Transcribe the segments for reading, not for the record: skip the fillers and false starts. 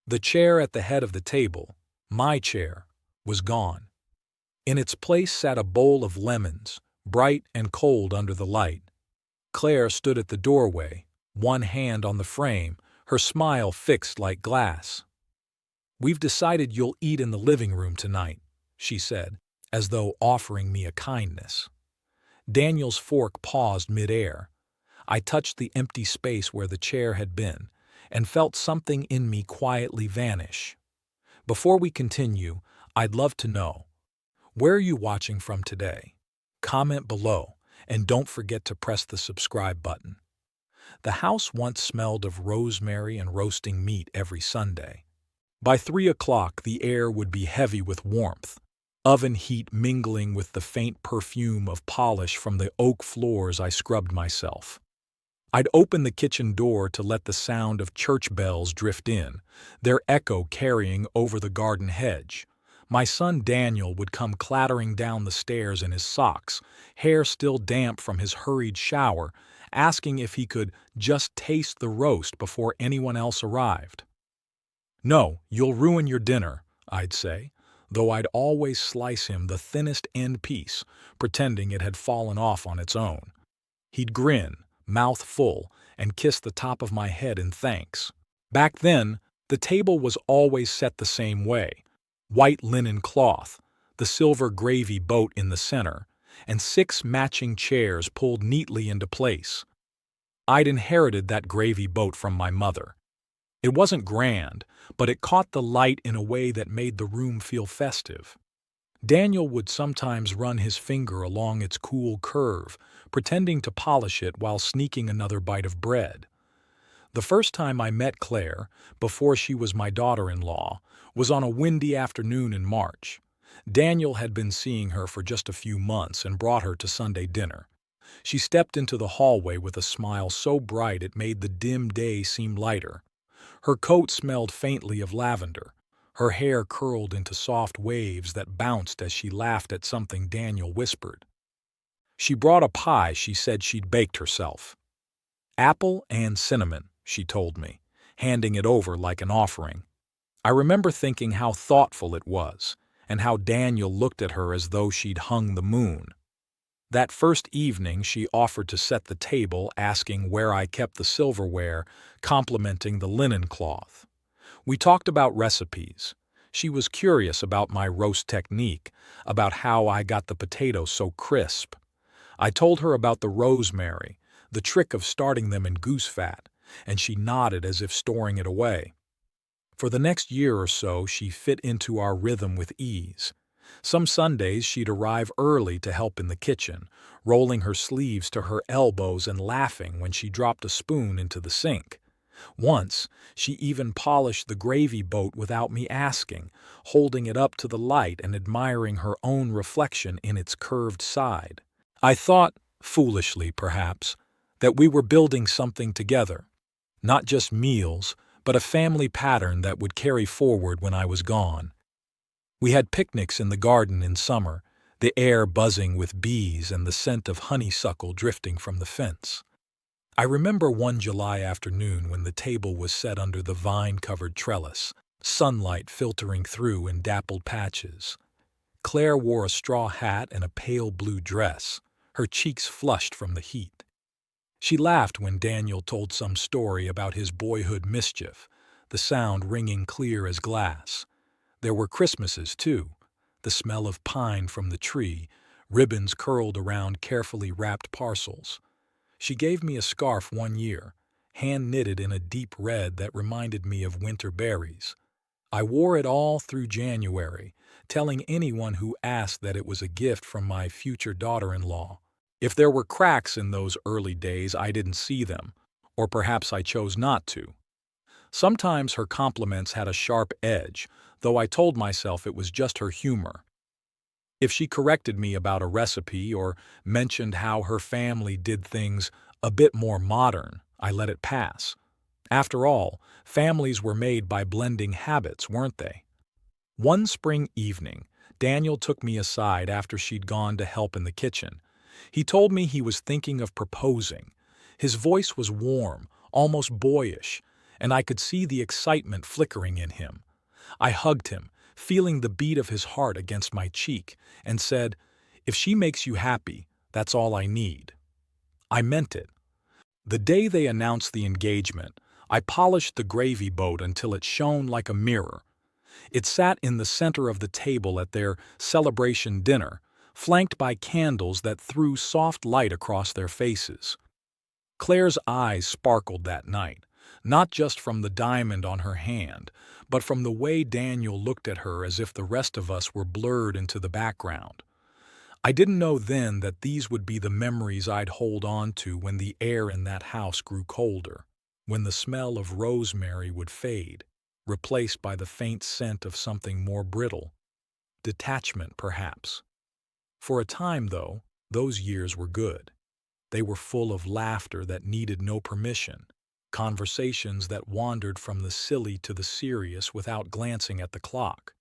The chair at the head of the table, my chair, was gone. In its place sat a bowl of lemons, bright and cold under the light. Claire stood at the doorway, one hand on the frame, her smile fixed like glass. "We've decided you'll eat in the living room tonight," she said, as though offering me a kindness. Daniel's fork paused mid-air. I touched the empty space where the chair had been, and felt something in me quietly vanish. Before we continue, I'd love to know, where are you watching from today? Comment below, and don't forget to press the subscribe button. The house once smelled of rosemary and roasting meat every Sunday. By 3 o'clock, the air would be heavy with warmth, oven heat mingling with the faint perfume of polish from the oak floors I scrubbed myself. I'd open the kitchen door to let the sound of church bells drift in, their echo carrying over the garden hedge. My son Daniel would come clattering down the stairs in his socks, hair still damp from his hurried shower, asking if he could just taste the roast before anyone else arrived. "No, you'll ruin your dinner," I'd say, though I'd always slice him the thinnest end piece, pretending it had fallen off on its own. He'd grin, mouth full, and kiss the top of my head in thanks. Back then, the table was always set the same way: white linen cloth, the silver gravy boat in the center, and 6 matching chairs pulled neatly into place. I'd inherited that gravy boat from my mother. It wasn't grand, but it caught the light in a way that made the room feel festive. Daniel would sometimes run his finger along its cool curve, pretending to polish it while sneaking another bite of bread. The first time I met Claire, before she was my daughter-in-law, was on a windy afternoon in March. Daniel had been seeing her for just a few months and brought her to Sunday dinner. She stepped into the hallway with a smile so bright it made the dim day seem lighter. Her coat smelled faintly of lavender. Her hair curled into soft waves that bounced as she laughed at something Daniel whispered. She brought a pie she said she'd baked herself. "Apple and cinnamon," she told me, handing it over like an offering. I remember thinking how thoughtful it was, and how Daniel looked at her as though she'd hung the moon. That first evening she offered to set the table, asking where I kept the silverware, complimenting the linen cloth. We talked about recipes. She was curious about my roast technique, about how I got the potatoes so crisp. I told her about the rosemary, the trick of starting them in goose fat, and she nodded as if storing it away. For the next year or so, she fit into our rhythm with ease. Some Sundays she'd arrive early to help in the kitchen, rolling her sleeves to her elbows and laughing when she dropped a spoon into the sink. Once, she even polished the gravy boat without me asking, holding it up to the light and admiring her own reflection in its curved side. I thought, foolishly perhaps, that we were building something together. Not just meals, but a family pattern that would carry forward when I was gone. We had picnics in the garden in summer, the air buzzing with bees and the scent of honeysuckle drifting from the fence. I remember one July afternoon when the table was set under the vine-covered trellis, sunlight filtering through in dappled patches. Claire wore a straw hat and a pale blue dress, her cheeks flushed from the heat. She laughed when Daniel told some story about his boyhood mischief, the sound ringing clear as glass. There were Christmases, too, the smell of pine from the tree, ribbons curled around carefully wrapped parcels. She gave me a scarf one year, hand-knitted in a deep red that reminded me of winter berries. I wore it all through January, telling anyone who asked that it was a gift from my future daughter-in-law. If there were cracks in those early days, I didn't see them, or perhaps I chose not to. Sometimes her compliments had a sharp edge, though I told myself it was just her humor. If she corrected me about a recipe or mentioned how her family did things a bit more modern, I let it pass. After all, families were made by blending habits, weren't they? One spring evening, Daniel took me aside after she'd gone to help in the kitchen. He told me he was thinking of proposing. His voice was warm, almost boyish, and I could see the excitement flickering in him. I hugged him, feeling the beat of his heart against my cheek, and said, "If she makes you happy, that's all I need." I meant it. The day they announced the engagement, I polished the gravy boat until it shone like a mirror. It sat in the center of the table at their celebration dinner, flanked by candles that threw soft light across their faces. Claire's eyes sparkled that night, not just from the diamond on her hand, but from the way Daniel looked at her as if the rest of us were blurred into the background. I didn't know then that these would be the memories I'd hold on to when the air in that house grew colder, when the smell of rosemary would fade, replaced by the faint scent of something more brittle. Detachment, perhaps. For a time, though, those years were good. They were full of laughter that needed no permission, conversations that wandered from the silly to the serious without glancing at the clock.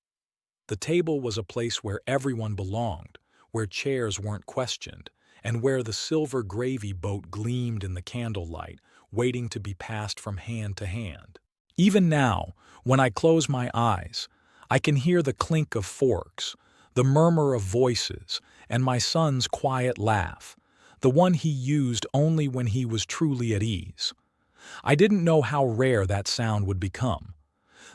The table was a place where everyone belonged, where chairs weren't questioned, and where the silver gravy boat gleamed in the candlelight, waiting to be passed from hand to hand. Even now, when I close my eyes, I can hear the clink of forks, the murmur of voices, and my son's quiet laugh, the one he used only when he was truly at ease. I didn't know how rare that sound would become.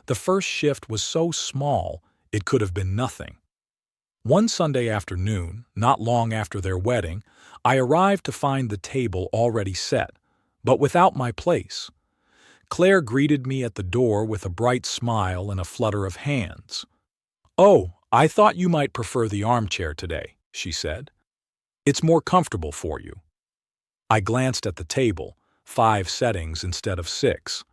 The first shift was so small, it could have been nothing. One Sunday afternoon, not long after their wedding, I arrived to find the table already set, but without my place. Claire greeted me at the door with a bright smile and a flutter of hands. "Oh, I thought you might prefer the armchair today," she said. "It's more comfortable for you." I glanced at the table, 5 settings instead of 6.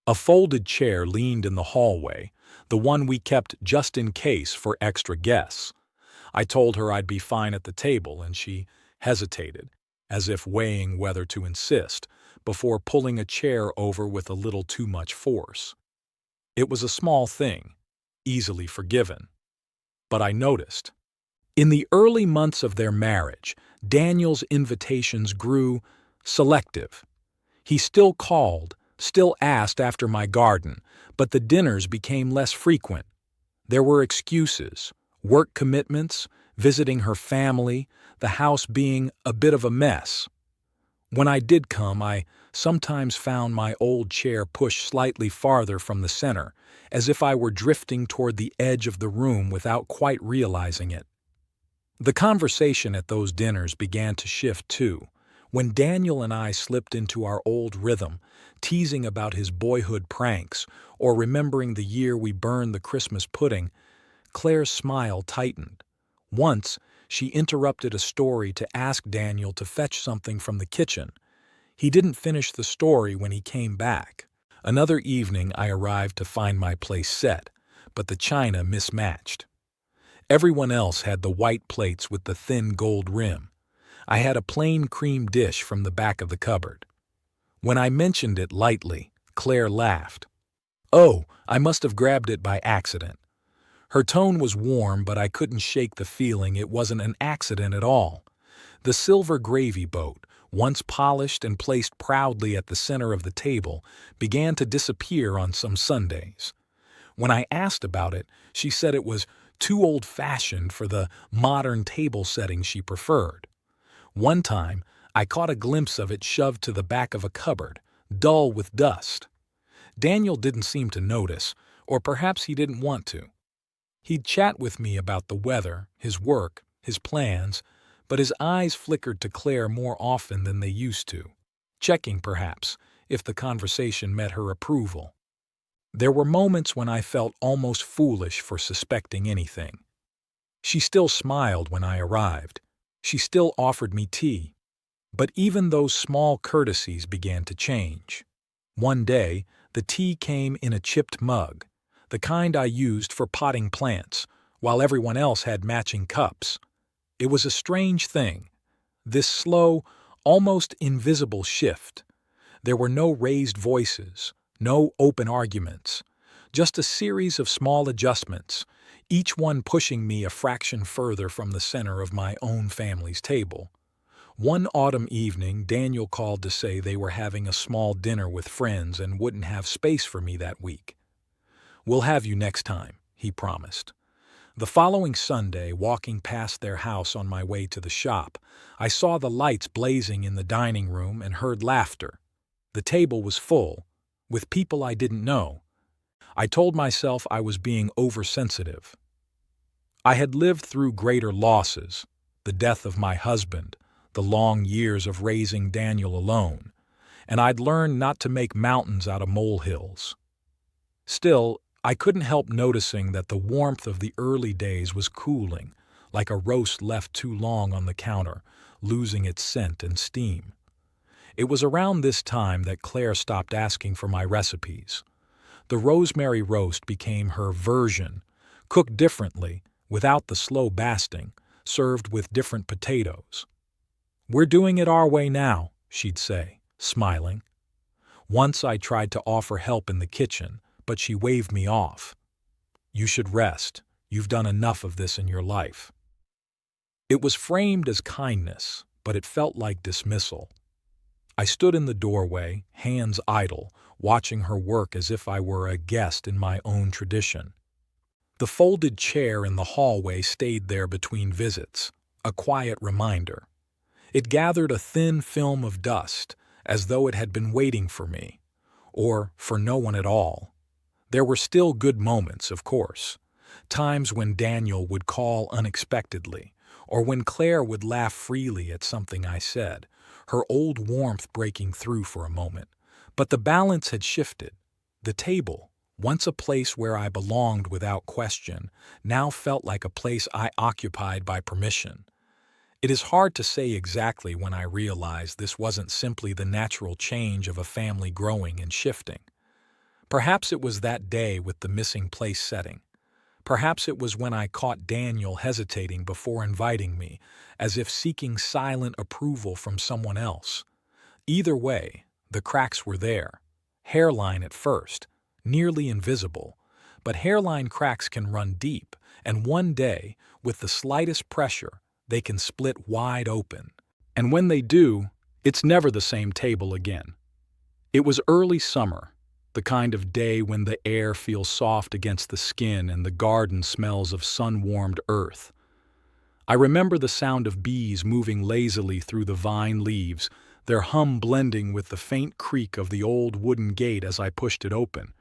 A folded chair leaned in the hallway, the one we kept just in case for extra guests. I told her I'd be fine at the table, and she hesitated, as if weighing whether to insist, before pulling a chair over with a little too much force. It was a small thing, easily forgiven. But I noticed. In the early months of their marriage, Daniel's invitations grew selective. He still called, still asked after my garden, but the dinners became less frequent. There were excuses, work commitments, visiting her family, the house being a bit of a mess. When I did come, I sometimes found my old chair pushed slightly farther from the center, as if I were drifting toward the edge of the room without quite realizing it. The conversation at those dinners began to shift too, when Daniel and I slipped into our old rhythm, teasing about his boyhood pranks or remembering the year we burned the Christmas pudding. Claire's smile tightened. Once, she interrupted a story to ask Daniel to fetch something from the kitchen. He didn't finish the story when he came back. Another evening I arrived to find my place set, but the china mismatched. Everyone else had the white plates with the thin gold rim. I had a plain cream dish from the back of the cupboard. When I mentioned it lightly, Claire laughed. "Oh, I must have grabbed it by accident." Her tone was warm, but I couldn't shake the feeling it wasn't an accident at all. The silver gravy boat, once polished and placed proudly at the center of the table, began to disappear on some Sundays. When I asked about it, she said it was too old-fashioned for the modern table setting she preferred. One time, I caught a glimpse of it shoved to the back of a cupboard, dull with dust. Daniel didn't seem to notice, or perhaps he didn't want to. He'd chat with me about the weather, his work, his plans, but his eyes flickered to Claire more often than they used to, checking, perhaps, if the conversation met her approval. There were moments when I felt almost foolish for suspecting anything. She still smiled when I arrived. She still offered me tea. But even those small courtesies began to change. One day, the tea came in a chipped mug, the kind I used for potting plants, while everyone else had matching cups. It was a strange thing, this slow, almost invisible shift. There were no raised voices, no open arguments, just a series of small adjustments, each one pushing me a fraction further from the center of my own family's table. One autumn evening, Daniel called to say they were having a small dinner with friends and wouldn't have space for me that week. "We'll have you next time," he promised. The following Sunday, walking past their house on my way to the shop, I saw the lights blazing in the dining room and heard laughter. The table was full, with people I didn't know. I told myself I was being oversensitive. I had lived through greater losses, the death of my husband, the long years of raising Daniel alone, and I'd learned not to make mountains out of molehills. Still, I couldn't help noticing that the warmth of the early days was cooling, like a roast left too long on the counter, losing its scent and steam. It was around this time that Claire stopped asking for my recipes. The rosemary roast became her version, cooked differently, without the slow basting, served with different potatoes. "We're doing it our way now," she'd say, smiling. Once I tried to offer help in the kitchen, but she waved me off. "You should rest. You've done enough of this in your life." It was framed as kindness, but it felt like dismissal. I stood in the doorway, hands idle, watching her work as if I were a guest in my own tradition. The folded chair in the hallway stayed there between visits, a quiet reminder. It gathered a thin film of dust, as though it had been waiting for me, or for no one at all. There were still good moments, of course. Times when Daniel would call unexpectedly, or when Claire would laugh freely at something I said, her old warmth breaking through for a moment. But the balance had shifted. The table, once a place where I belonged without question, now felt like a place I occupied by permission. It is hard to say exactly when I realized this wasn't simply the natural change of a family growing and shifting. Perhaps it was that day with the missing place setting. Perhaps it was when I caught Daniel hesitating before inviting me, as if seeking silent approval from someone else. Either way, the cracks were there. Hairline at first, nearly invisible, but hairline cracks can run deep, and one day, with the slightest pressure, they can split wide open. And when they do, it's never the same table again. It was early summer, the kind of day when the air feels soft against the skin and the garden smells of sun-warmed earth. I remember the sound of bees moving lazily through the vine leaves, their hum blending with the faint creak of the old wooden gate as I pushed it open.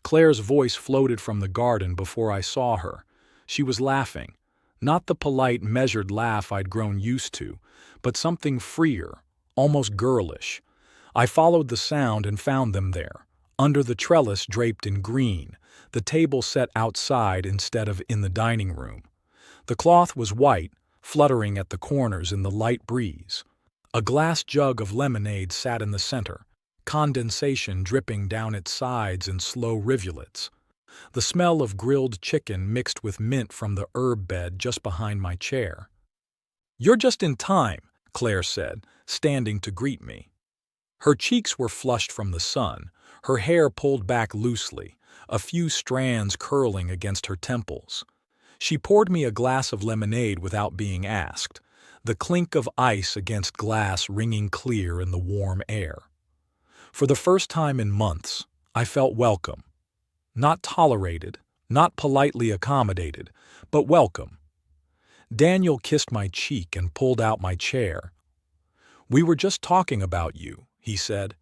Claire's voice floated from the garden before I saw her. She was laughing, not the polite, measured laugh I'd grown used to, but something freer, almost girlish. I followed the sound and found them there, under the trellis draped in green, the table set outside instead of in the dining room. The cloth was white, fluttering at the corners in the light breeze. A glass jug of lemonade sat in the center, condensation dripping down its sides in slow rivulets. The smell of grilled chicken mixed with mint from the herb bed just behind my chair. "You're just in time," Claire said, standing to greet me. Her cheeks were flushed from the sun, her hair pulled back loosely, a few strands curling against her temples. She poured me a glass of lemonade without being asked, the clink of ice against glass ringing clear in the warm air. For the first time in months, I felt welcome. Not tolerated, not politely accommodated, but welcome. Daniel kissed my cheek and pulled out my chair. "We were just talking about you," he said.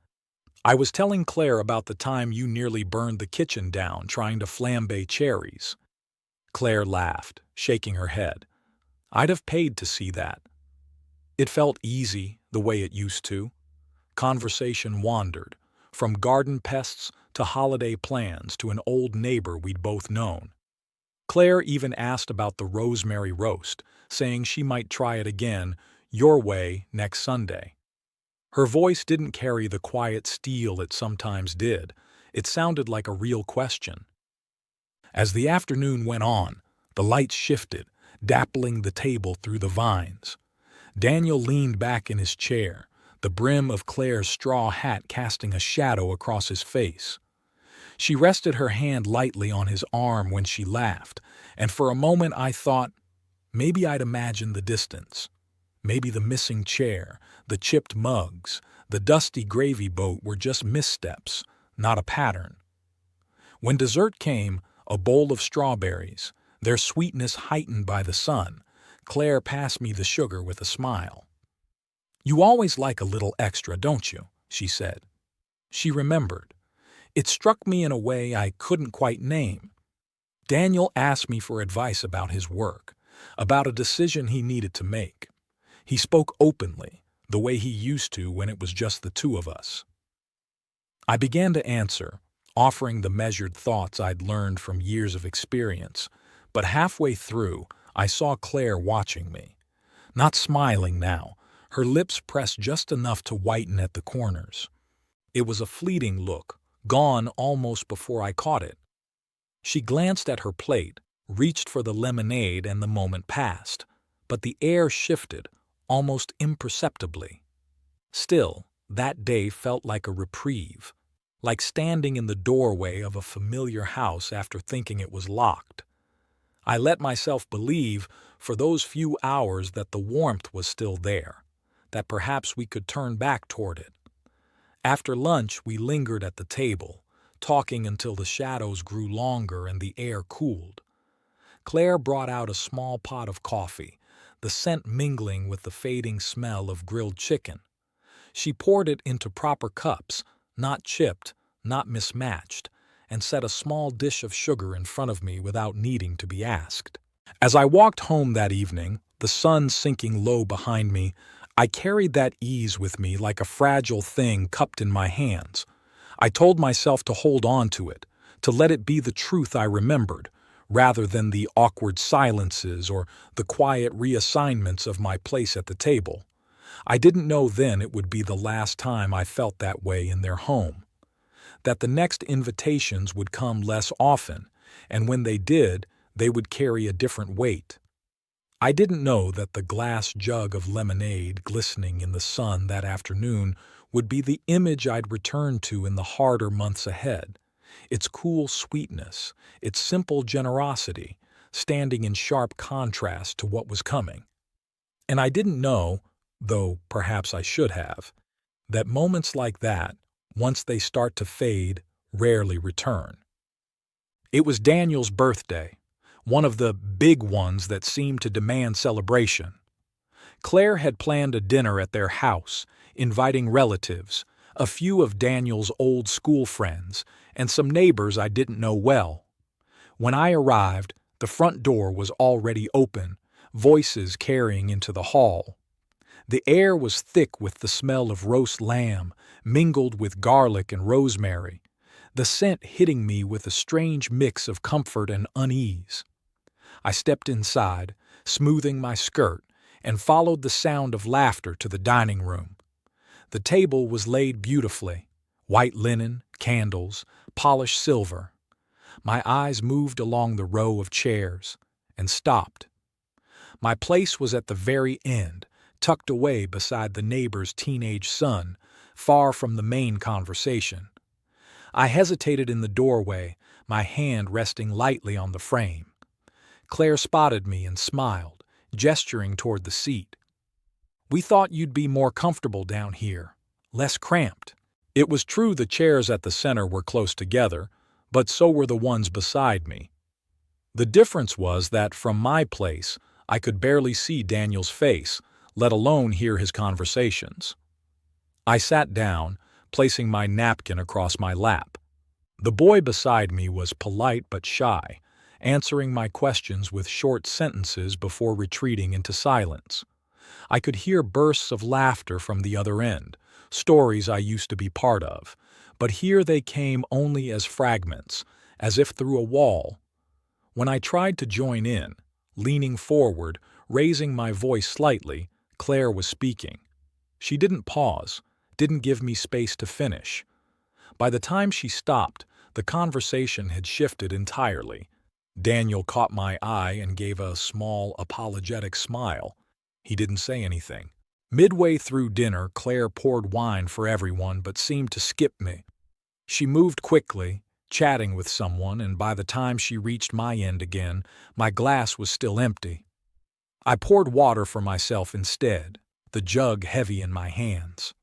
"I was telling Claire about the time you nearly burned the kitchen down trying to flambe cherries." Claire laughed, shaking her head. "I'd have paid to see that." It felt easy, the way it used to. Conversation wandered, from garden pests to holiday plans to an old neighbor we'd both known. Claire even asked about the rosemary roast, saying she might try it again, your way, next Sunday. Her voice didn't carry the quiet steel it sometimes did. It sounded like a real question. As the afternoon went on, the lights shifted, dappling the table through the vines. Daniel leaned back in his chair, the brim of Claire's straw hat casting a shadow across his face. She rested her hand lightly on his arm when she laughed, and for a moment I thought, maybe I'd imagined the distance. Maybe the missing chair, the chipped mugs, the dusty gravy boat were just missteps, not a pattern. When dessert came, a bowl of strawberries, their sweetness heightened by the sun, Claire passed me the sugar with a smile. "You always like a little extra, don't you?" she said. She remembered. It struck me in a way I couldn't quite name. Daniel asked me for advice about his work, about a decision he needed to make. He spoke openly, the way he used to when it was just the two of us. I began to answer, offering the measured thoughts I'd learned from years of experience, but halfway through, I saw Claire watching me. Not smiling now, her lips pressed just enough to whiten at the corners. It was a fleeting look, gone almost before I caught it. She glanced at her plate, reached for the lemonade, and the moment passed, but the air shifted, almost imperceptibly. Still, that day felt like a reprieve, like standing in the doorway of a familiar house after thinking it was locked. I let myself believe for those few hours that the warmth was still there, that perhaps we could turn back toward it. After lunch, we lingered at the table, talking until the shadows grew longer and the air cooled. Claire brought out a small pot of coffee, the scent mingling with the fading smell of grilled chicken. She poured it into proper cups, not chipped, not mismatched, and set a small dish of sugar in front of me without needing to be asked. As I walked home that evening, the sun sinking low behind me, I carried that ease with me like a fragile thing cupped in my hands. I told myself to hold on to it, to let it be the truth I remembered, rather than the awkward silences or the quiet reassignments of my place at the table. I didn't know then it would be the last time I felt that way in their home. That the next invitations would come less often, and when they did, they would carry a different weight. I didn't know that the glass jug of lemonade glistening in the sun that afternoon would be the image I'd return to in the harder months ahead. Its cool sweetness, its simple generosity, standing in sharp contrast to what was coming. And I didn't know, though perhaps I should have, that moments like that, once they start to fade, rarely return. It was Daniel's birthday, one of the big ones that seemed to demand celebration. Claire had planned a dinner at their house, inviting relatives, a few of Daniel's old school friends, and some neighbors I didn't know well. When I arrived, the front door was already open, voices carrying into the hall. The air was thick with the smell of roast lamb, mingled with garlic and rosemary, the scent hitting me with a strange mix of comfort and unease. I stepped inside, smoothing my skirt, and followed the sound of laughter to the dining room. The table was laid beautifully, white linen, candles, polished silver. My eyes moved along the row of chairs, and stopped. My place was at the very end, tucked away beside the neighbor's teenage son, far from the main conversation. I hesitated in the doorway, my hand resting lightly on the frame. Claire spotted me and smiled, gesturing toward the seat. "We thought you'd be more comfortable down here, less cramped." It was true the chairs at the center were close together, but so were the ones beside me. The difference was that from my place, I could barely see Daniel's face, let alone hear his conversations. I sat down, placing my napkin across my lap. The boy beside me was polite but shy, answering my questions with short sentences before retreating into silence. I could hear bursts of laughter from the other end, stories I used to be part of, but here they came only as fragments, as if through a wall. When I tried to join in, leaning forward, raising my voice slightly, Claire was speaking. She didn't pause, didn't give me space to finish. By the time she stopped, the conversation had shifted entirely. Daniel caught my eye and gave a small, apologetic smile. He didn't say anything. Midway through dinner, Claire poured wine for everyone but seemed to skip me. She moved quickly, chatting with someone, and by the time she reached my end again, my glass was still empty. I poured water for myself instead, the jug heavy in my hands.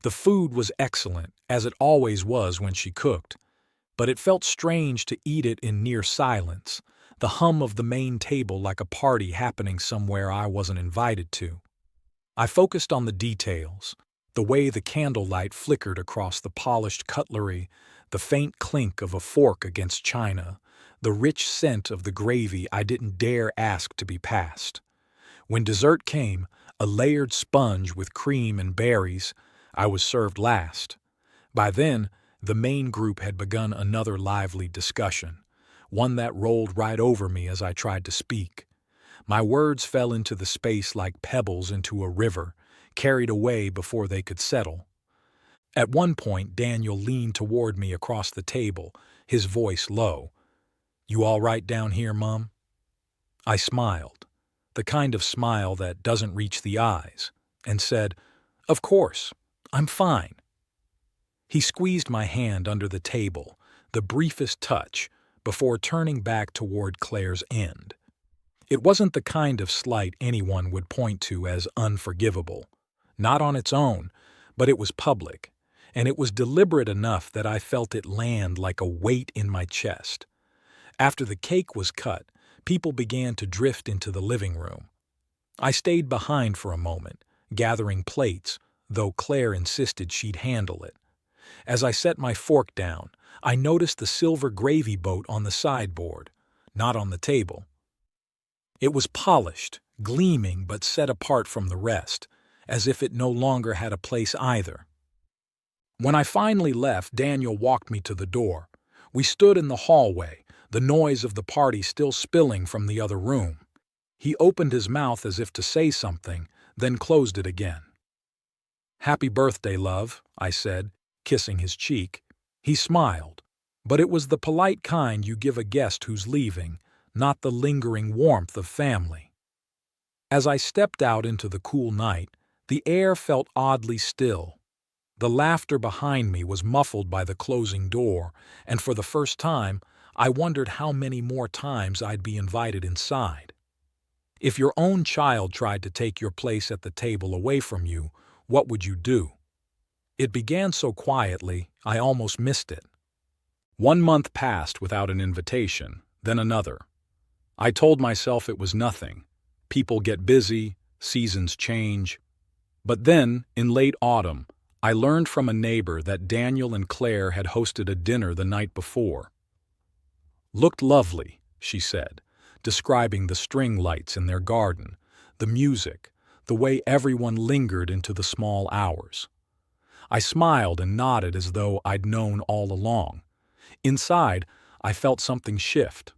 The food was excellent, as it always was when she cooked, but it felt strange to eat it in near silence, the hum of the main table like a party happening somewhere I wasn't invited to. I focused on the details, the way the candlelight flickered across the polished cutlery, the faint clink of a fork against china, the rich scent of the gravy I didn't dare ask to be passed. When dessert came, a layered sponge with cream and berries, I was served last. By then, the main group had begun another lively discussion, one that rolled right over me as I tried to speak. My words fell into the space like pebbles into a river, carried away before they could settle. At one point, Daniel leaned toward me across the table, his voice low. "You all right down here, Mum?" I smiled, the kind of smile that doesn't reach the eyes, and said, "Of course, I'm fine." He squeezed my hand under the table, the briefest touch, before turning back toward Claire's end. It wasn't the kind of slight anyone would point to as unforgivable. Not on its own, but it was public, and it was deliberate enough that I felt it land like a weight in my chest. After the cake was cut, people began to drift into the living room. I stayed behind for a moment, gathering plates, though Claire insisted she'd handle it. As I set my fork down, I noticed the silver gravy boat on the sideboard, not on the table. It was polished, gleaming but set apart from the rest, as if it no longer had a place either. When I finally left, Daniel walked me to the door. We stood in the hallway, the noise of the party still spilling from the other room. He opened his mouth as if to say something, then closed it again. "Happy birthday, love," I said, kissing his cheek. He smiled, but it was the polite kind you give a guest who's leaving, not the lingering warmth of family. As I stepped out into the cool night, the air felt oddly still. The laughter behind me was muffled by the closing door, and for the first time, I wondered how many more times I'd be invited inside. If your own child tried to take your place at the table away from you, what would you do? It began so quietly, I almost missed it. 1 month passed without an invitation, then another. I told myself it was nothing. People get busy, seasons change. But then, in late autumn, I learned from a neighbor that Daniel and Claire had hosted a dinner the night before. "Looked lovely," she said, describing the string lights in their garden, the music, the way everyone lingered into the small hours. I smiled and nodded as though I'd known all along. Inside, I felt something shift.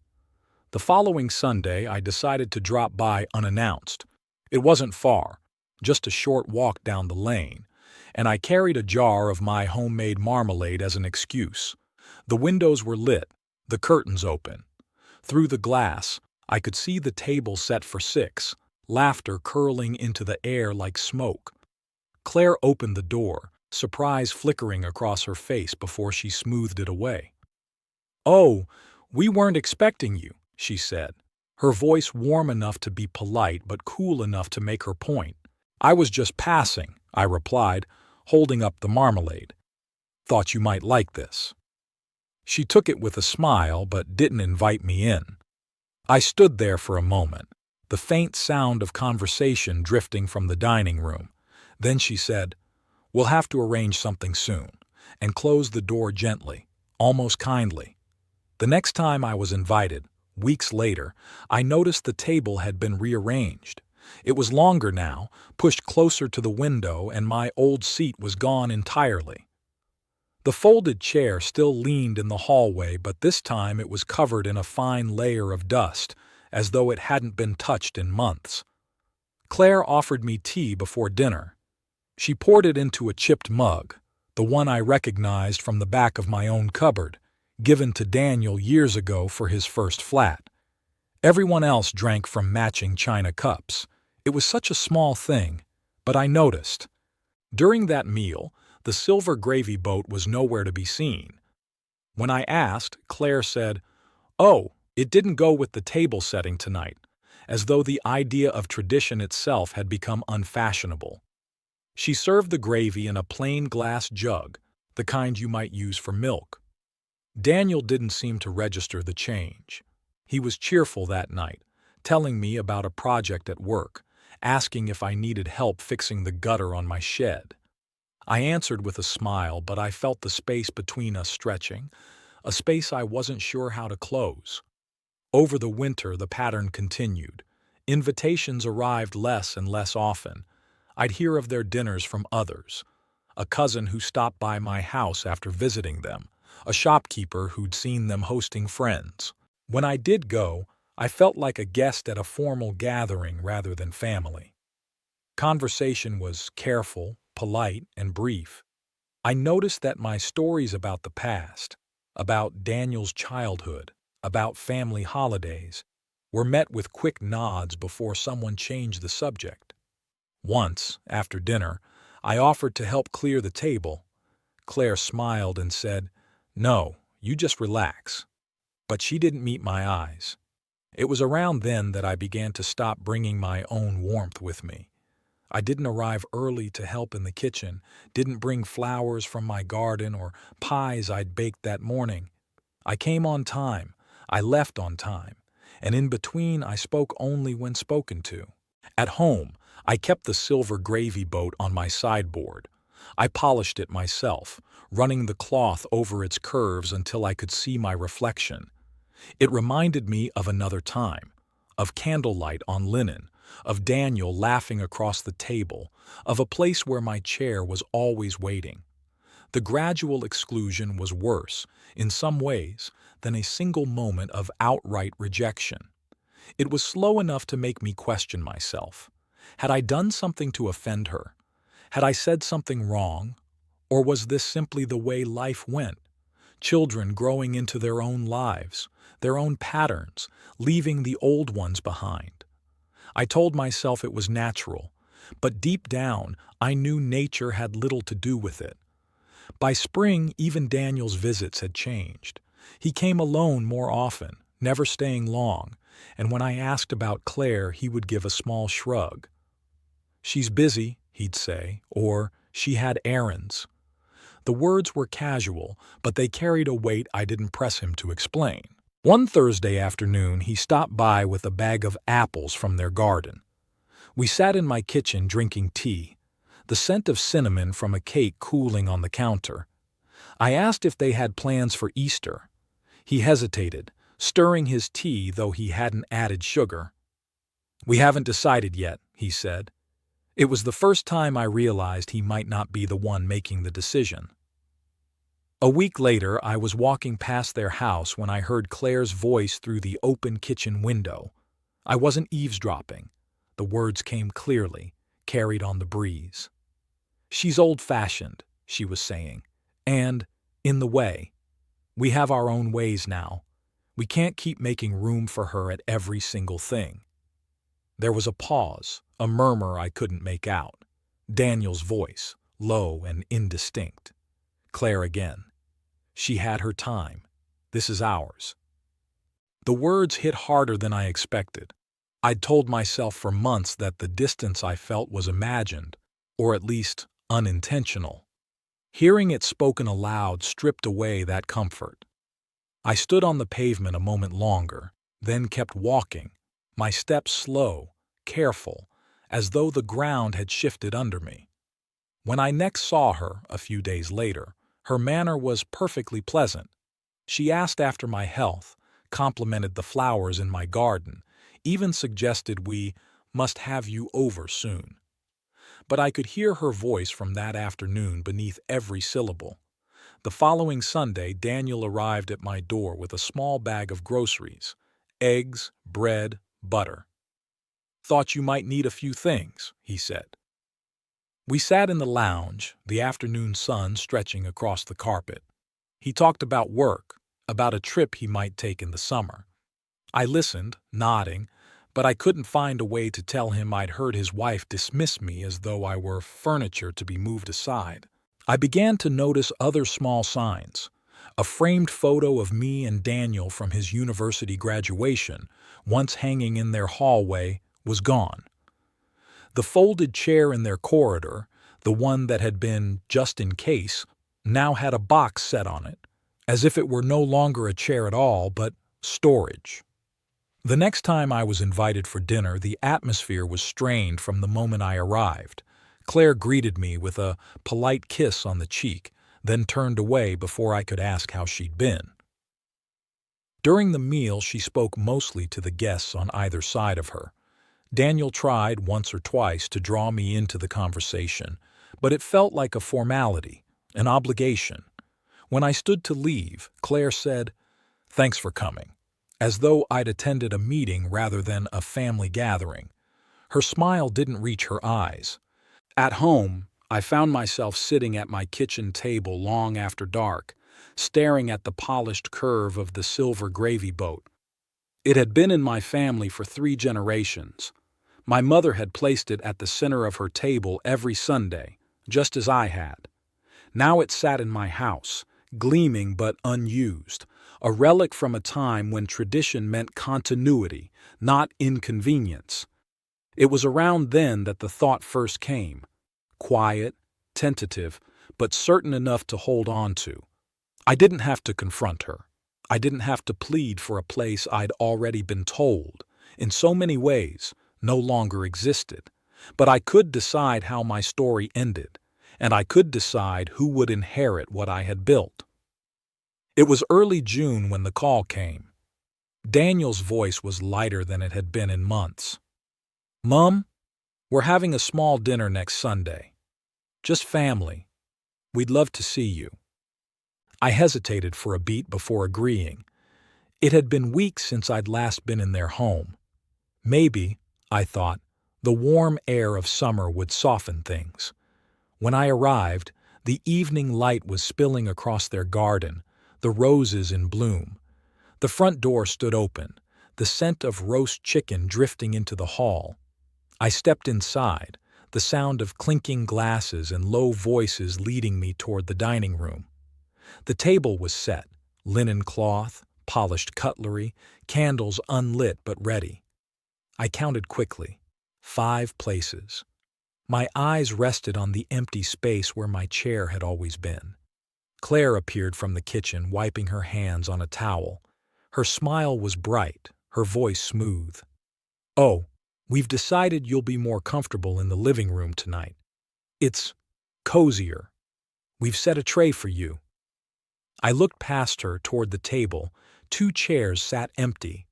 The following Sunday, I decided to drop by unannounced. It wasn't far, just a short walk down the lane, and I carried a jar of my homemade marmalade as an excuse. The windows were lit, the curtains open. Through the glass, I could see the table set for 6, laughter curling into the air like smoke. Claire opened the door, surprise flickering across her face before she smoothed it away. "Oh, we weren't expecting you," she said, her voice warm enough to be polite but cool enough to make her point. "I was just passing," I replied, holding up the marmalade. "Thought you might like this." She took it with a smile but didn't invite me in. I stood there for a moment, the faint sound of conversation drifting from the dining room. Then she said, "We'll have to arrange something soon," and closed the door gently, almost kindly. The next time I was invited, weeks later, I noticed the table had been rearranged. It was longer now, pushed closer to the window, and my old seat was gone entirely. The folded chair still leaned in the hallway, but this time it was covered in a fine layer of dust, as though it hadn't been touched in months. Claire offered me tea before dinner. She poured it into a chipped mug, the one I recognized from the back of my own cupboard, given to Daniel years ago for his first flat. Everyone else drank from matching china cups. It was such a small thing, but I noticed. During that meal, the silver gravy boat was nowhere to be seen. When I asked, Claire said, "Oh, it didn't go with the table setting tonight," as though the idea of tradition itself had become unfashionable. She served the gravy in a plain glass jug, the kind you might use for milk. Daniel didn't seem to register the change. He was cheerful that night, telling me about a project at work, asking if I needed help fixing the gutter on my shed. I answered with a smile, but I felt the space between us stretching, a space I wasn't sure how to close. Over the winter, the pattern continued. Invitations arrived less and less often. I'd hear of their dinners from others. A cousin who stopped by my house after visiting them, a shopkeeper who'd seen them hosting friends. When I did go, I felt like a guest at a formal gathering rather than family. Conversation was careful, polite, and brief. I noticed that my stories about the past, about Daniel's childhood, about family holidays, were met with quick nods before someone changed the subject. Once, after dinner, I offered to help clear the table. Claire smiled and said, "No, you just relax." But she didn't meet my eyes. It was around then that I began to stop bringing my own warmth with me. I didn't arrive early to help in the kitchen, didn't bring flowers from my garden or pies I'd baked that morning. I came on time, I left on time, and in between I spoke only when spoken to. At home, I kept the silver gravy boat on my sideboard. I polished it myself, running the cloth over its curves until I could see my reflection. It reminded me of another time, of candlelight on linen, of Daniel laughing across the table, of a place where my chair was always waiting. The gradual exclusion was worse, in some ways, than a single moment of outright rejection. It was slow enough to make me question myself. Had I done something to offend her? Had I said something wrong? Or was this simply the way life went? Children growing into their own lives, their own patterns, leaving the old ones behind. I told myself it was natural, but deep down I knew nature had little to do with it. By spring, even Daniel's visits had changed. He came alone more often, never staying long, and when I asked about Claire, he would give a small shrug. "She's busy," he'd say, or "she had errands." The words were casual, but they carried a weight I didn't press him to explain. One Thursday afternoon, he stopped by with a bag of apples from their garden. We sat in my kitchen drinking tea, the scent of cinnamon from a cake cooling on the counter. I asked if they had plans for Easter. He hesitated, stirring his tea though he hadn't added sugar. "We haven't decided yet," he said. It was the first time I realized he might not be the one making the decision. A week later, I was walking past their house when I heard Claire's voice through the open kitchen window. I wasn't eavesdropping. The words came clearly, carried on the breeze. "She's old-fashioned," she was saying, "and, in the way. We have our own ways now. We can't keep making room for her at every single thing." There was a pause, a murmur I couldn't make out. Daniel's voice, low and indistinct. Claire again. "She had her time. This is ours." The words hit harder than I expected. I'd told myself for months that the distance I felt was imagined, or at least unintentional. Hearing it spoken aloud stripped away that comfort. I stood on the pavement a moment longer, then kept walking, my steps slow, careful, as though the ground had shifted under me. When I next saw her, a few days later, her manner was perfectly pleasant. She asked after my health, complimented the flowers in my garden, even suggested we must have you over soon. But I could hear her voice from that afternoon beneath every syllable. The following Sunday, Daniel arrived at my door with a small bag of groceries, eggs, bread, butter. "Thought you might need a few things," he said. We sat in the lounge, the afternoon sun stretching across the carpet. He talked about work, about a trip he might take in the summer. I listened, nodding, but I couldn't find a way to tell him I'd heard his wife dismiss me as though I were furniture to be moved aside. I began to notice other small signs. A framed photo of me and Daniel from his university graduation, once hanging in their hallway, was gone. The folded chair in their corridor, The one that had been just in case now had a box set on it, as if it were no longer a chair at all, but storage. The next time I was invited for dinner, the atmosphere was strained from the moment I arrived. Claire greeted me with a polite kiss on the cheek, then turned away before I could ask how she'd been. During the meal, she spoke mostly to the guests on either side of her. Daniel tried once or twice to draw me into the conversation, but it felt like a formality, an obligation. When I stood to leave, Claire said, "Thanks for coming," as though I'd attended a meeting rather than a family gathering. Her smile didn't reach her eyes. At home, I found myself sitting at my kitchen table long after dark, staring at the polished curve of the silver gravy boat. It had been in my family for 3 generations. My mother had placed it at the center of her table every Sunday, just as I had. Now it sat in my house, gleaming but unused, a relic from a time when tradition meant continuity, not inconvenience. It was around then that the thought first came. Quiet, tentative, but certain enough to hold on to. I didn't have to confront her. I didn't have to plead for a place I'd already been told, in so many ways, no longer existed. But I could decide how my story ended, and I could decide who would inherit what I had built. It was early June when the call came. Daniel's voice was lighter than it had been in months. "Mum, we're having a small dinner next Sunday. Just family. We'd love to see you." I hesitated for a beat before agreeing. It had been weeks since I'd last been in their home. Maybe, I thought, the warm air of summer would soften things. When I arrived, the evening light was spilling across their garden, the roses in bloom. The front door stood open, the scent of roast chicken drifting into the hall. I stepped inside, the sound of clinking glasses and low voices leading me toward the dining room. The table was set, linen cloth, polished cutlery, candles unlit but ready. I counted quickly. 5 places. My eyes rested on the empty space where my chair had always been. Claire appeared from the kitchen, wiping her hands on a towel. Her smile was bright, her voice smooth. "Oh, we've decided you'll be more comfortable in the living room tonight. It's cozier. We've set a tray for you." I looked past her toward the table. 2 chairs sat empty.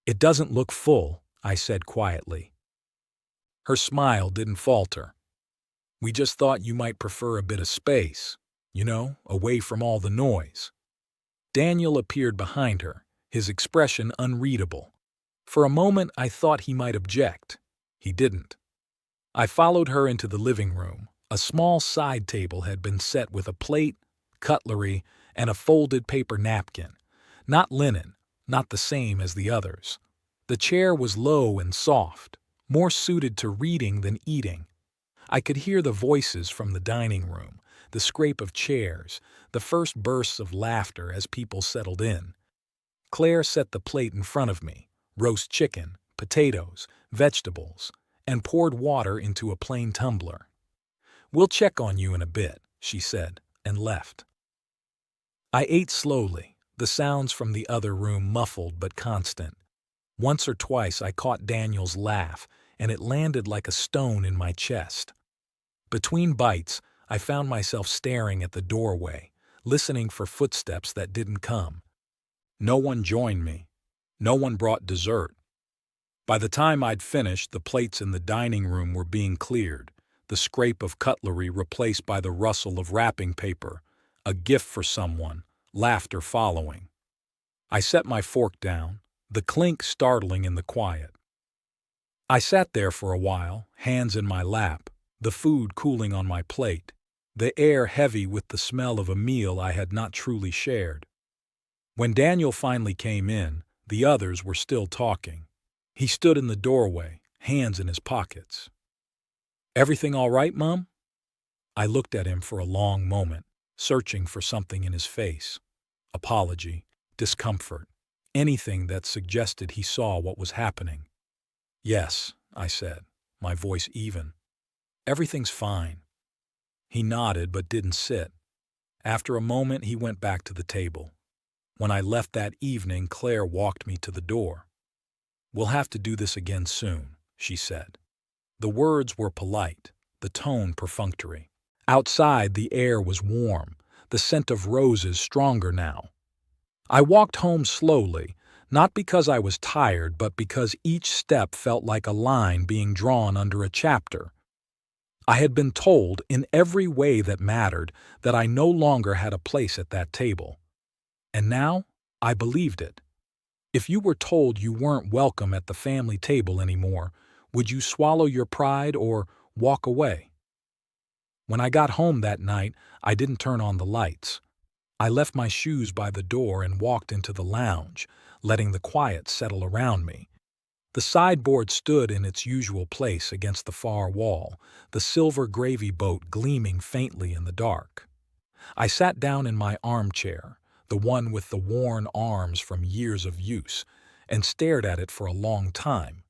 "It doesn't look full," I said quietly. Her smile didn't falter. "We just thought you might prefer a bit of space, away from all the noise." Daniel appeared behind her, his expression unreadable. For a moment I thought he might object. He didn't. I followed her into the living room. A small side table had been set with a plate, cutlery, and a folded paper napkin. Not linen, not the same as the others. The chair was low and soft, more suited to reading than eating. I could hear the voices from the dining room, the scrape of chairs, the first bursts of laughter as people settled in. Claire set the plate in front of me, roast chicken, potatoes, vegetables, and poured water into a plain tumbler. "We'll check on you in a bit," she said, and left. I ate slowly, the sounds from the other room muffled but constant. Once or twice I caught Daniel's laugh, and it landed like a stone in my chest. Between bites, I found myself staring at the doorway, listening for footsteps that didn't come. No one joined me. No one brought dessert. By the time I'd finished, the plates in the dining room were being cleared, the scrape of cutlery replaced by the rustle of wrapping paper, a gift for someone, laughter following. I set my fork down, the clink startling in the quiet. I sat there for a while, hands in my lap, the food cooling on my plate, the air heavy with the smell of a meal I had not truly shared. When Daniel finally came in, the others were still talking. He stood in the doorway, hands in his pockets. "Everything all right, Mum?" I looked at him for a long moment, searching for something in his face. Apology, discomfort, anything that suggested he saw what was happening. "Yes," I said, my voice even. "Everything's fine." He nodded but didn't sit. After a moment, he went back to the table. When I left that evening, Claire walked me to the door. "We'll have to do this again soon," she said. The words were polite, the tone perfunctory. Outside, the air was warm, the scent of roses stronger now. I walked home slowly, not because I was tired, but because each step felt like a line being drawn under a chapter. I had been told, in every way that mattered, that I no longer had a place at that table. And now, I believed it. If you were told you weren't welcome at the family table anymore, would you swallow your pride or walk away? When I got home that night, I didn't turn on the lights. I left my shoes by the door and walked into the lounge, letting the quiet settle around me. The sideboard stood in its usual place against the far wall, the silver gravy boat gleaming faintly in the dark. I sat down in my armchair, the one with the worn arms from years of use, and stared at it for a long time.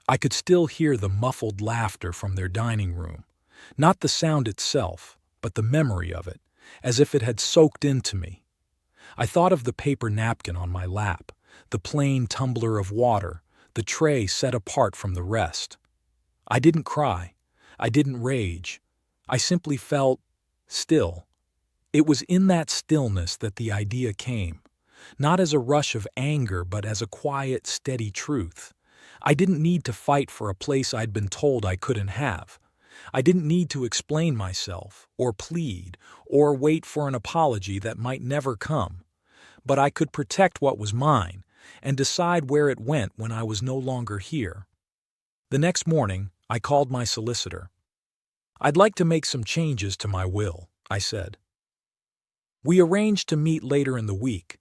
I could still hear the muffled laughter from their dining room, not the sound itself, but the memory of it, as if it had soaked into me. I thought of the paper napkin on my lap, the plain tumbler of water, the tray set apart from the rest. I didn't cry. I didn't rage. I simply felt still. It was in that stillness that the idea came, not as a rush of anger, but as a quiet, steady truth. I didn't need to fight for a place I'd been told I couldn't have. I didn't need to explain myself, or plead, or wait for an apology that might never come. But I could protect what was mine, and decide where it went when I was no longer here. The next morning, I called my solicitor. "I'd like to make some changes to my will," I said. We arranged to meet later in the week.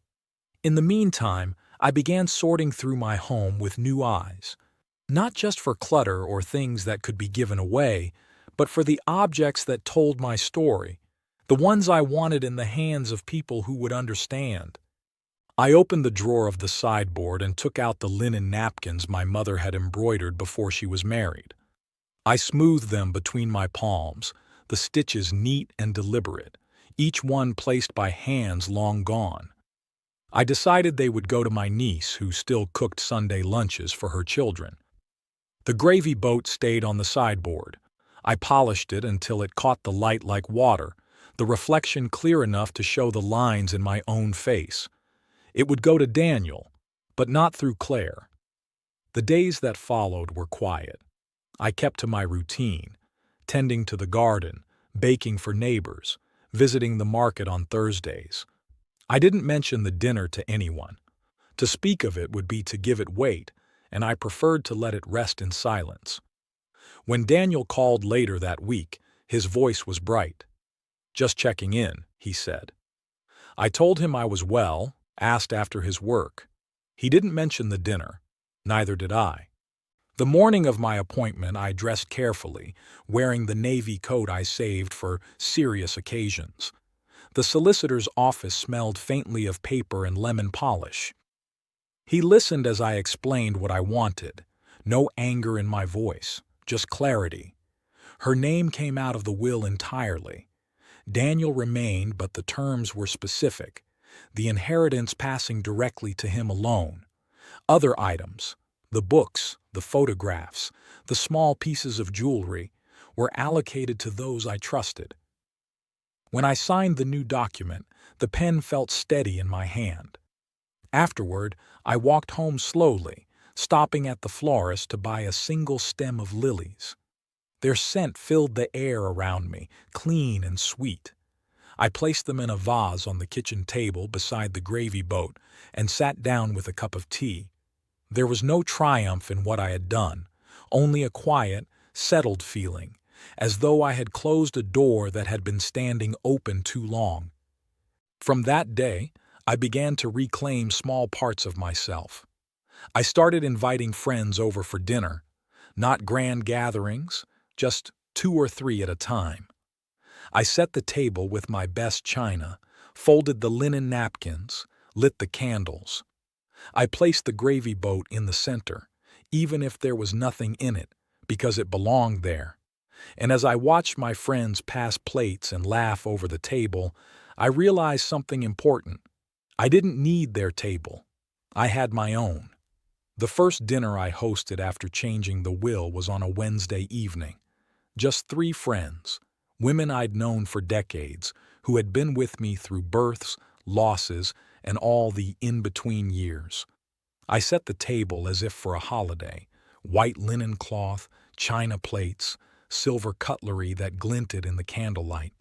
In the meantime, I began sorting through my home with new eyes, not just for clutter or things that could be given away, but for the objects that told my story, the ones I wanted in the hands of people who would understand. I opened the drawer of the sideboard and took out the linen napkins my mother had embroidered before she was married. I smoothed them between my palms, the stitches neat and deliberate, each one placed by hands long gone. I decided they would go to my niece, who still cooked Sunday lunches for her children. The gravy boat stayed on the sideboard. I polished it until it caught the light like water, the reflection clear enough to show the lines in my own face. It would go to Daniel, but not through Claire. The days that followed were quiet. I kept to my routine, tending to the garden, baking for neighbors, visiting the market on Thursdays. I didn't mention the dinner to anyone. To speak of it would be to give it weight, and I preferred to let it rest in silence. When Daniel called later that week, his voice was bright. "Just checking in," he said. I told him I was well, asked after his work. He didn't mention the dinner. Neither did I. The morning of my appointment, I dressed carefully, wearing the navy coat I saved for serious occasions. The solicitor's office smelled faintly of paper and lemon polish. He listened as I explained what I wanted. No anger in my voice, just clarity. Her name came out of the will entirely. Daniel remained, but the terms were specific, the inheritance passing directly to him alone. Other items, the books, the photographs, the small pieces of jewelry, were allocated to those I trusted. When I signed the new document, the pen felt steady in my hand. Afterward, I walked home slowly, stopping at the florist to buy a single stem of lilies. Their scent filled the air around me, clean and sweet. I placed them in a vase on the kitchen table beside the gravy boat and sat down with a cup of tea. There was no triumph in what I had done, only a quiet, settled feeling, as though I had closed a door that had been standing open too long. From that day, I began to reclaim small parts of myself. I started inviting friends over for dinner, not grand gatherings, just 2 or 3 at a time. I set the table with my best china, folded the linen napkins, lit the candles. I placed the gravy boat in the center, even if there was nothing in it, because it belonged there. And as I watched my friends pass plates and laugh over the table, I realized something important. I didn't need their table. I had my own. The first dinner I hosted after changing the will was on a Wednesday evening. Just 3 friends, women I'd known for decades, who had been with me through births, losses, and all the in-between years. I set the table as if for a holiday: white linen cloth, china plates, silver cutlery that glinted in the candlelight.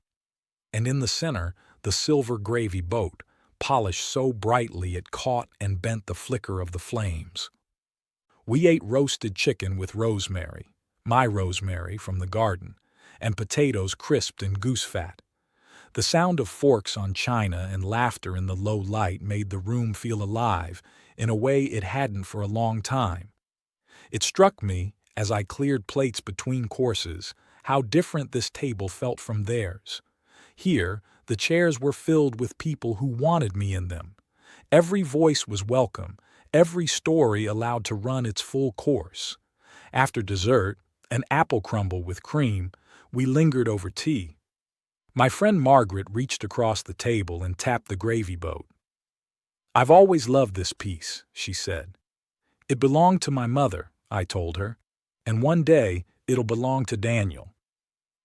And in the center, the silver gravy boat, polished so brightly it caught and bent the flicker of the flames. We ate roasted chicken with rosemary, my rosemary from the garden, and potatoes crisped in goose fat. The sound of forks on china and laughter in the low light made the room feel alive in a way it hadn't for a long time. It struck me, as I cleared plates between courses, how different this table felt from theirs. Here, the chairs were filled with people who wanted me in them. Every voice was welcome, every story allowed to run its full course. After dessert, an apple crumble with cream, we lingered over tea. My friend Margaret reached across the table and tapped the gravy boat. "I've always loved this piece," she said. "It belonged to my mother," I told her, "and one day it'll belong to Daniel."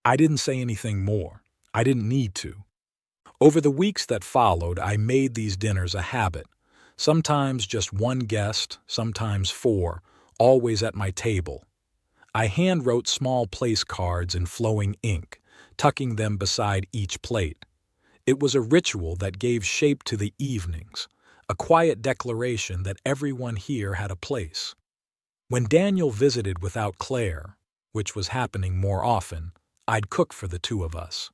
I didn't say anything more. I didn't need to. Over the weeks that followed, I made these dinners a habit. Sometimes just one guest, sometimes 4, always at my table. I hand-wrote small place cards in flowing ink, tucking them beside each plate. It was a ritual that gave shape to the evenings, a quiet declaration that everyone here had a place. When Daniel visited without Claire, which was happening more often, I'd cook for the 2 of us.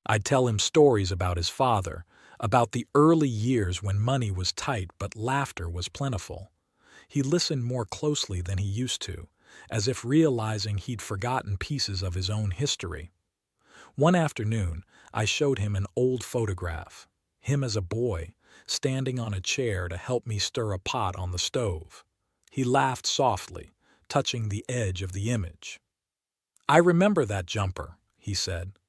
I'd tell him stories about his father, about the early years when money was tight but laughter was plentiful. He listened more closely than he used to, as if realizing he'd forgotten pieces of his own history. One afternoon, I showed him an old photograph, him as a boy, standing on a chair to help me stir a pot on the stove. He laughed softly, touching the edge of the image. "I remember that jumper," he said.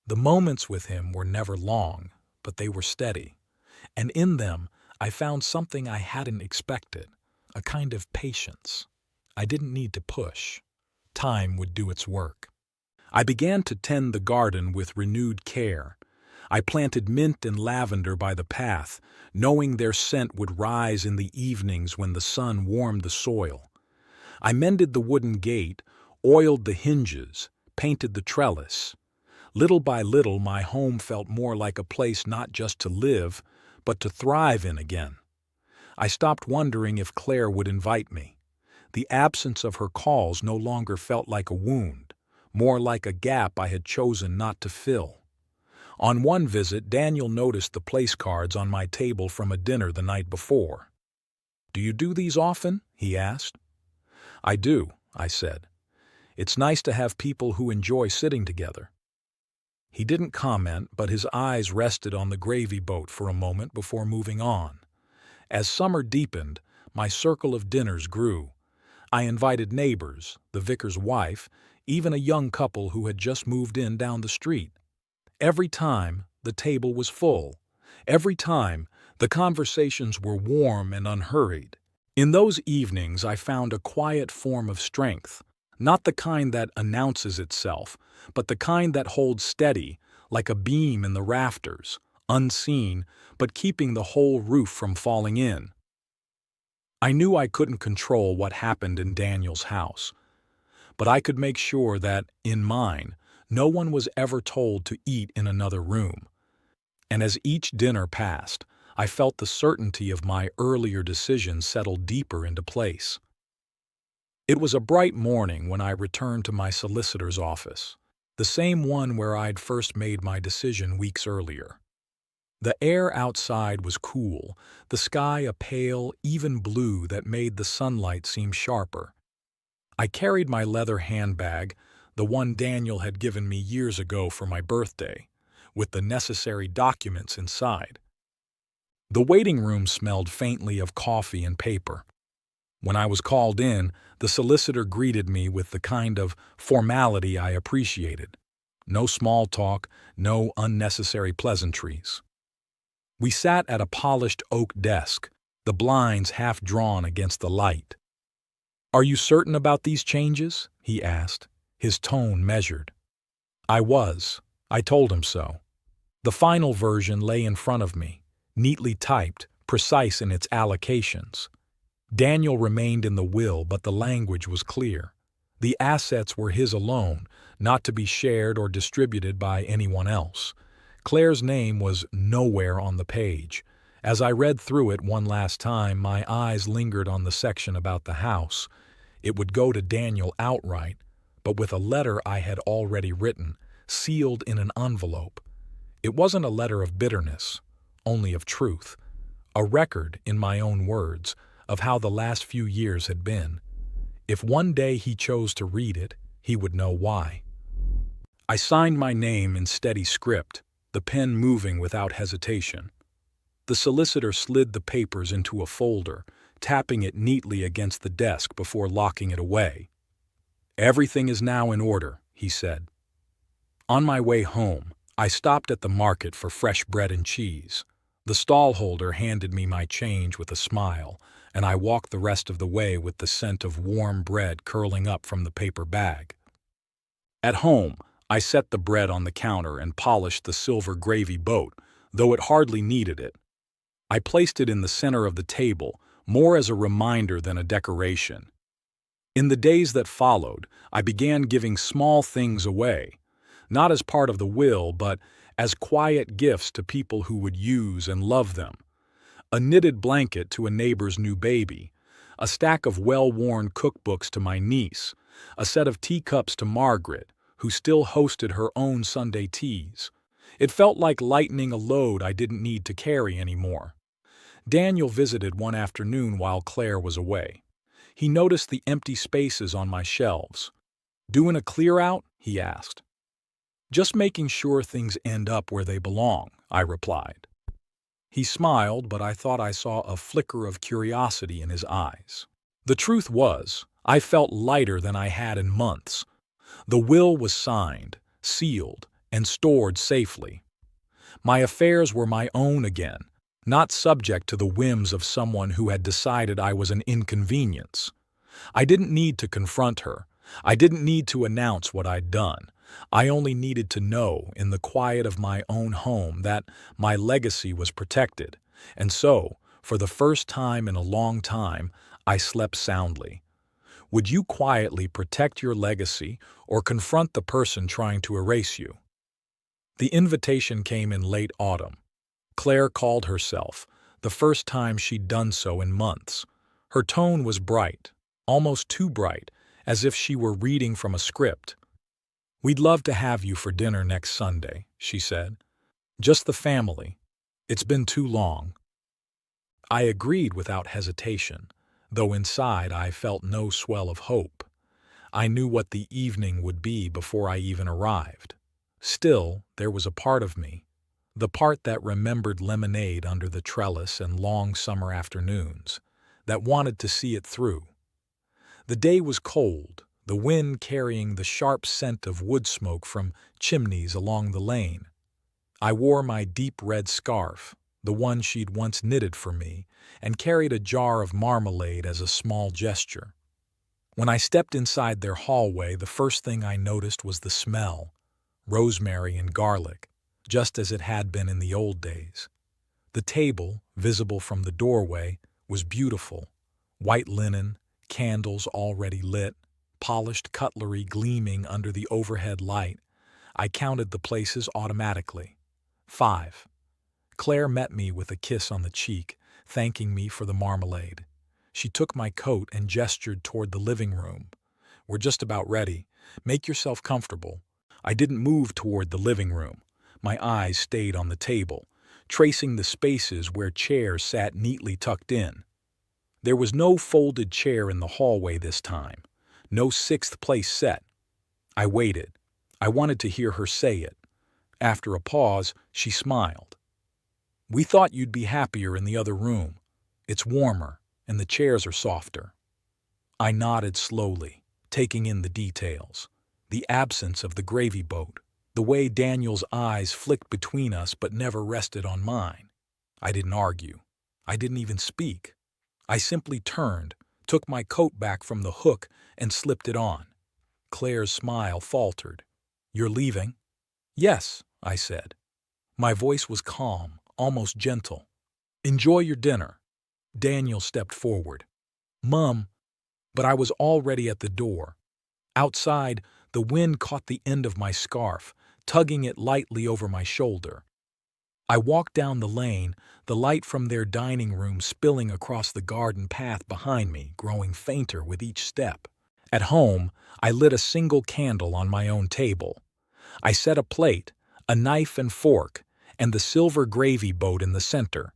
The moments with him were never long, but they were steady. And in them, I found something I hadn't expected, a kind of patience. I didn't need to push. Time would do its work. I began to tend the garden with renewed care. I planted mint and lavender by the path, knowing their scent would rise in the evenings when the sun warmed the soil. I mended the wooden gate, oiled the hinges, painted the trellis. Little by little, my home felt more like a place not just to live, but to thrive in again. I stopped wondering if Claire would invite me. The absence of her calls no longer felt like a wound, more like a gap I had chosen not to fill. On one visit, Daniel noticed the place cards on my table from a dinner the night before. "Do you do these often?" he asked. "I do," I said. "It's nice to have people who enjoy sitting together." He didn't comment, but his eyes rested on the gravy boat for a moment before moving on. As summer deepened, my circle of dinners grew. I invited neighbors, the vicar's wife, even a young couple who had just moved in down the street. Every time, the table was full. Every time, the conversations were warm and unhurried. In those evenings, I found a quiet form of strength, not the kind that announces itself, but the kind that holds steady, like a beam in the rafters, unseen, but keeping the whole roof from falling in. I knew I couldn't control what happened in Daniel's house, but I could make sure that, in mine, no one was ever told to eat in another room. And as each dinner passed, I felt the certainty of my earlier decision settle deeper into place. It was a bright morning when I returned to my solicitor's office, the same one where I'd first made my decision weeks earlier. The air outside was cool, the sky a pale, even blue that made the sunlight seem sharper. I carried my leather handbag, the one Daniel had given me years ago for my birthday, with the necessary documents inside. The waiting room smelled faintly of coffee and paper. When I was called in, the solicitor greeted me with the kind of formality I appreciated. No small talk, no unnecessary pleasantries. We sat at a polished oak desk, the blinds half drawn against the light. "Are you certain about these changes?" he asked, his tone measured. I was. I told him so. The final version lay in front of me, neatly typed, precise in its allocations. Daniel remained in the will, but the language was clear. The assets were his alone, not to be shared or distributed by anyone else. Claire's name was nowhere on the page. As I read through it one last time, my eyes lingered on the section about the house. It would go to Daniel outright, but with a letter I had already written, sealed in an envelope. It wasn't a letter of bitterness, only of truth. A record, in my own words, of how the last few years had been. If one day he chose to read it, he would know why. I signed my name in steady script, the pen moving without hesitation. The solicitor slid the papers into a folder, tapping it neatly against the desk before locking it away. "Everything is now in order," he said. On my way home, I stopped at the market for fresh bread and cheese. The stallholder handed me my change with a smile, and I walked the rest of the way with the scent of warm bread curling up from the paper bag. At home, I set the bread on the counter and polished the silver gravy boat, though it hardly needed it. I placed it in the center of the table, more as a reminder than a decoration. In the days that followed, I began giving small things away, not as part of the will, but as quiet gifts to people who would use and love them. A knitted blanket to a neighbor's new baby, a stack of well-worn cookbooks to my niece, a set of teacups to Margaret, who still hosted her own Sunday teas. It felt like lightening a load I didn't need to carry anymore. Daniel visited one afternoon while Claire was away. He noticed the empty spaces on my shelves. "Doing a clear-out?" he asked. "Just making sure things end up where they belong," I replied. He smiled, but I thought I saw a flicker of curiosity in his eyes. The truth was, I felt lighter than I had in months. The will was signed, sealed, and stored safely. My affairs were my own again, not subject to the whims of someone who had decided I was an inconvenience. I didn't need to confront her. I didn't need to announce what I'd done. I only needed to know, in the quiet of my own home, that my legacy was protected. And so, for the first time in a long time, I slept soundly. Would you quietly protect your legacy or confront the person trying to erase you? The invitation came in late autumn. Claire called herself, the first time she'd done so in months. Her tone was bright, almost too bright, as if she were reading from a script. "We'd love to have you for dinner next Sunday," she said. "Just the family. It's been too long." I agreed without hesitation, though inside I felt no swell of hope. I knew what the evening would be before I even arrived. Still, there was a part of me, the part that remembered lemonade under the trellis and long summer afternoons, that wanted to see it through. The day was cold, the wind carrying the sharp scent of wood smoke from chimneys along the lane. I wore my deep red scarf, the one she'd once knitted for me, and carried a jar of marmalade as a small gesture. When I stepped inside their hallway, the first thing I noticed was the smell, rosemary and garlic, just as it had been in the old days. The table, visible from the doorway, was beautiful. White linen, candles already lit, polished cutlery gleaming under the overhead light. I counted the places automatically. 5. Claire met me with a kiss on the cheek, thanking me for the marmalade. She took my coat and gestured toward the living room. "We're just about ready. Make yourself comfortable." I didn't move toward the living room. My eyes stayed on the table, tracing the spaces where chairs sat neatly tucked in. There was no folded chair in the hallway this time, no sixth place set. I waited. I wanted to hear her say it. After a pause, she smiled. "We thought you'd be happier in the other room. It's warmer, and the chairs are softer." I nodded slowly, taking in the details. The absence of the gravy boat, the way Daniel's eyes flicked between us but never rested on mine. I didn't argue. I didn't even speak. I simply turned, took my coat back from the hook, and slipped it on. Claire's smile faltered. "You're leaving?" "Yes," I said. My voice was calm, almost gentle. "Enjoy your dinner." Daniel stepped forward. "Mum," but I was already at the door. Outside, the wind caught the end of my scarf, tugging it lightly over my shoulder. I walked down the lane, the light from their dining room spilling across the garden path behind me, growing fainter with each step. At home, I lit a single candle on my own table. I set a plate, a knife and fork, and the silver gravy boat in the center.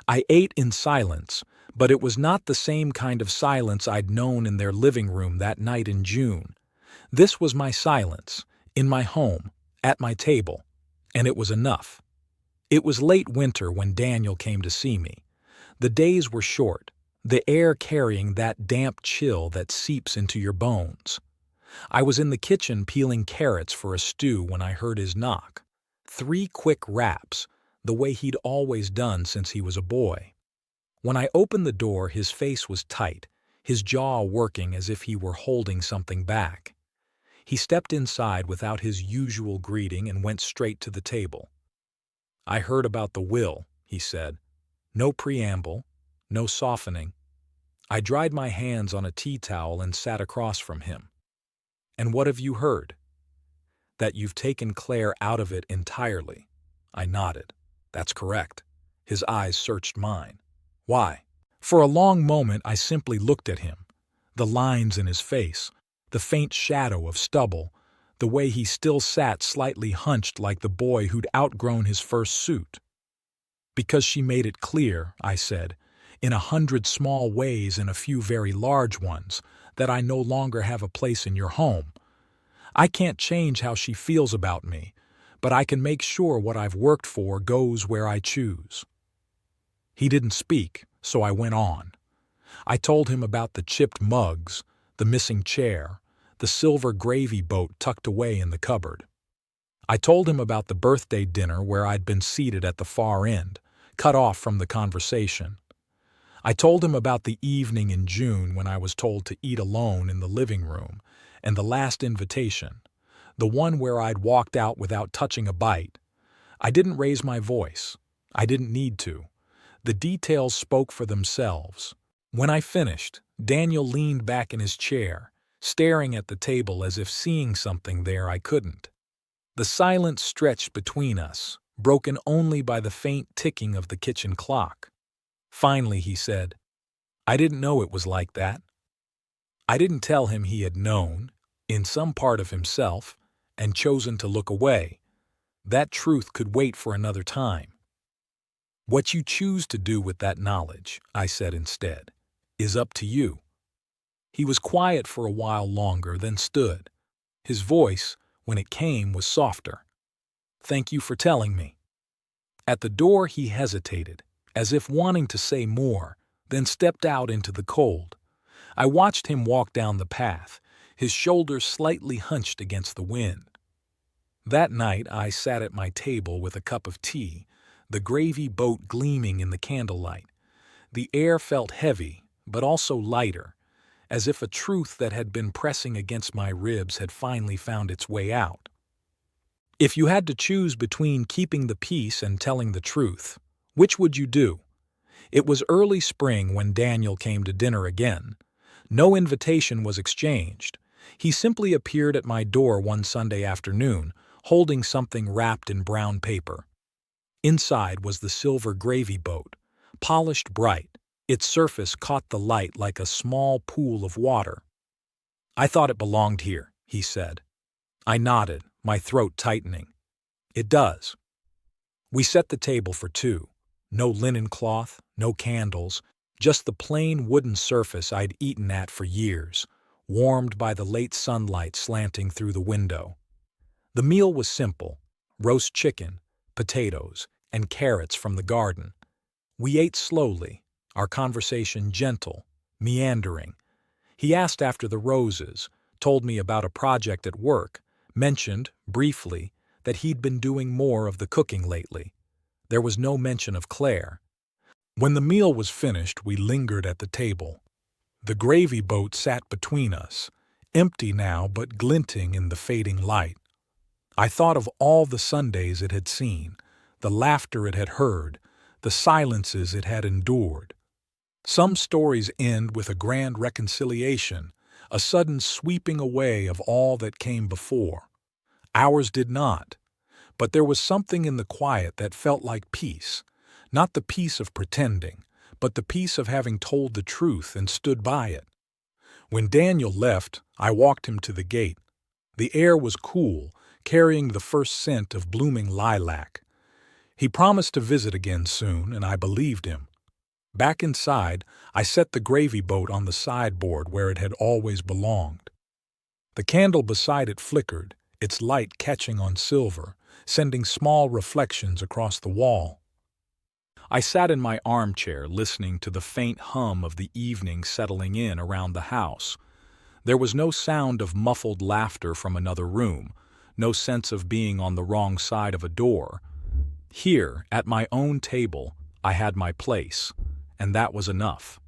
I ate in silence, but it was not the same kind of silence I'd known in their living room that night in June. This was my silence, in my home, at my table, and it was enough. It was late winter when Daniel came to see me. The days were short, the air carrying that damp chill that seeps into your bones. I was in the kitchen peeling carrots for a stew when I heard his knock. 3 quick raps, the way he'd always done since he was a boy. When I opened the door, his face was tight, his jaw working as if he were holding something back. He stepped inside without his usual greeting and went straight to the table. "I heard about the will," he said. No preamble, no softening. I dried my hands on a tea towel and sat across from him. "And what have you heard?" "That you've taken Claire out of it entirely." I nodded. "That's correct." His eyes searched mine. "Why?" For a long moment I simply looked at him. The lines in his face, the faint shadow of stubble, the way he still sat slightly hunched like the boy who'd outgrown his first suit. "Because she made it clear," I said, "in 100 small ways and a few very large ones, that I no longer have a place in your home. I can't change how she feels about me, but I can make sure what I've worked for goes where I choose." He didn't speak, so I went on. I told him about the chipped mugs, the missing chair, the silver gravy boat tucked away in the cupboard. I told him about the birthday dinner where I'd been seated at the far end, cut off from the conversation. I told him about the evening in June when I was told to eat alone in the living room, and the last invitation, the one where I'd walked out without touching a bite. I didn't raise my voice. I didn't need to. The details spoke for themselves. When I finished, Daniel leaned back in his chair, staring at the table as if seeing something there I couldn't. The silence stretched between us, broken only by the faint ticking of the kitchen clock. Finally he said, "I didn't know it was like that." I didn't tell him he had known, in some part of himself, and chosen to look away. That truth could wait for another time. "What you choose to do with that knowledge," I said instead, "is up to you." He was quiet for a while longer, then stood. His voice, when it came, was softer. "Thank you for telling me." At the door he hesitated, as if wanting to say more, then stepped out into the cold. I watched him walk down the path, his shoulders slightly hunched against the wind. That night I sat at my table with a cup of tea, the gravy boat gleaming in the candlelight. The air felt heavy, but also lighter, as if a truth that had been pressing against my ribs had finally found its way out. "If you had to choose between keeping the peace and telling the truth, which would you do?" It was early spring when Daniel came to dinner again. No invitation was exchanged. He simply appeared at my door one Sunday afternoon, holding something wrapped in brown paper. Inside was the silver gravy boat, polished bright. Its surface caught the light like a small pool of water. "I thought it belonged here," he said. I nodded, my throat tightening. "It does." We set the table for 2. No linen cloth, no candles, just the plain wooden surface I'd eaten at for years, warmed by the late sunlight slanting through the window. The meal was simple: roast chicken, potatoes, and carrots from the garden. We ate slowly, our conversation gentle, meandering. He asked after the roses, told me about a project at work, mentioned, briefly, that he'd been doing more of the cooking lately. There was no mention of Claire. When the meal was finished, we lingered at the table. The gravy boat sat between us, empty now but glinting in the fading light. I thought of all the Sundays it had seen, the laughter it had heard, the silences it had endured. Some stories end with a grand reconciliation, a sudden sweeping away of all that came before. Ours did not, but there was something in the quiet that felt like peace, not the peace of pretending, but the peace of having told the truth and stood by it. When Daniel left, I walked him to the gate. The air was cool, carrying the first scent of blooming lilac. He promised to visit again soon, and I believed him. Back inside, I set the gravy boat on the sideboard where it had always belonged. The candle beside it flickered, its light catching on silver, sending small reflections across the wall. I sat in my armchair listening to the faint hum of the evening settling in around the house. There was no sound of muffled laughter from another room, no sense of being on the wrong side of a door. Here, at my own table, I had my place, and that was enough.